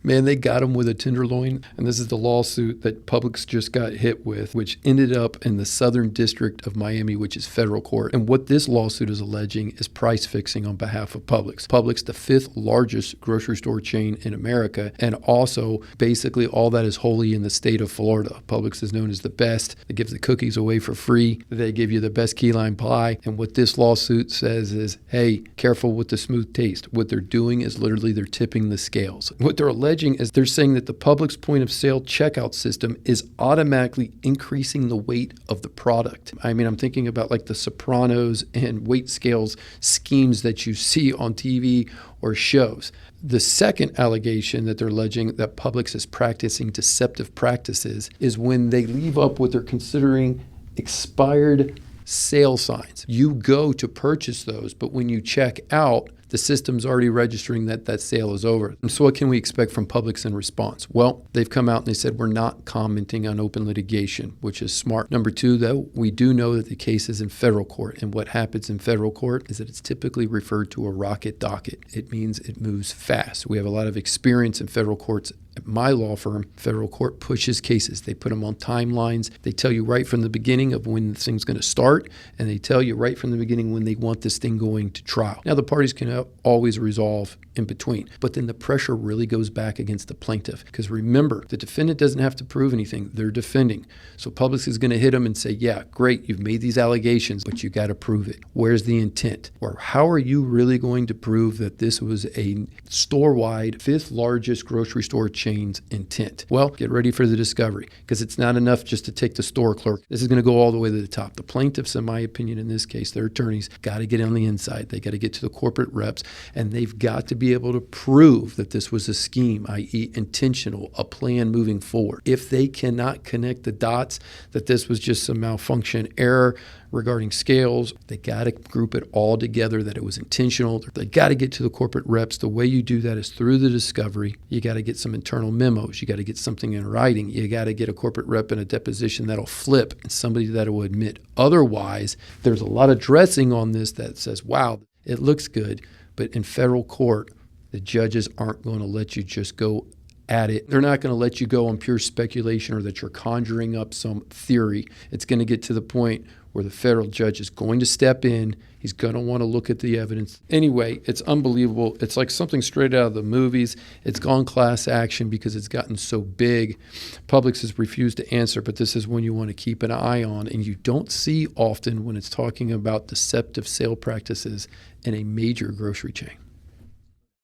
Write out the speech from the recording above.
Man, they got him with a tenderloin, and this is the lawsuit that Publix just got hit with, which ended up in the Southern District of Miami, which is federal court. And what this lawsuit is alleging is price fixing on behalf of Publix. Publix, the fifth largest grocery store chain in America, and also basically all that is wholly in the state of Florida. Publix is known as the best. They give the cookies away for free. They give you the best key lime pie. And what this lawsuit says is, hey, careful with the smooth taste. What they're doing is literally they're tipping the scales. What they're alleging is they're saying that the Publix point of sale checkout system is automatically increasing the weight of the product. I mean, I'm thinking about like the Sopranos and weight scales schemes that you see on TV or shows. The second allegation that they're alleging that Publix is practicing deceptive practices is when they leave up what they're considering expired sale signs. You go to purchase those, but when you check out, the system's already registering that that sale is over. And so what can we expect from Publix in response? Well, they've come out and they said, we're not commenting on open litigation, which is smart. Number two, though, we do know that the case is in federal court. And what happens in federal court is that it's typically referred to a rocket docket. It means it moves fast. We have a lot of experience in federal courts. At my law firm, federal court pushes cases. They put them on timelines. They tell you right from the beginning of when the thing's going to start, and they tell you right from the beginning when they want this thing going to trial. Now, the parties can always resolve in between, but then the pressure really goes back against the plaintiff. Because remember, the defendant doesn't have to prove anything. They're defending. So Publix is going to hit them and say, yeah, great, you've made these allegations, but you got to prove it. Where's the intent? Or how are you really going to prove that this was a store-wide, fifth largest grocery store chain's intent? Well, get ready for the discovery, because it's not enough just to take the store clerk. This is going to go all the way to the top. The plaintiffs, in my opinion, in this case, their attorneys, got to get on the inside. They got to get to the corporate reps, and they've got to be able to prove that this was a scheme, i.e. intentional, a plan moving forward. If they cannot connect the dots that this was just some malfunction error regarding scales, they got to group it all together that it was intentional. They got to get to the corporate reps. The way you do that is through the discovery. You got to get some internal memos. You got to get something in writing. You got to get a corporate rep in a deposition that'll flip and somebody that will admit. Otherwise, there's a lot of dressing on this that says, wow, it looks good, but in federal court, the judges aren't going to let you just go at it. They're not going to let you go on pure speculation or that you're conjuring up some theory. It's going to get to the point where the federal judge is going to step in. He's going to want to look at the evidence. Anyway, it's unbelievable. It's like something straight out of the movies. It's gone class action because it's gotten so big. Publix has refused to answer, but this is one you want to keep an eye on. And you don't see often when it's talking about deceptive sale practices in a major grocery chain.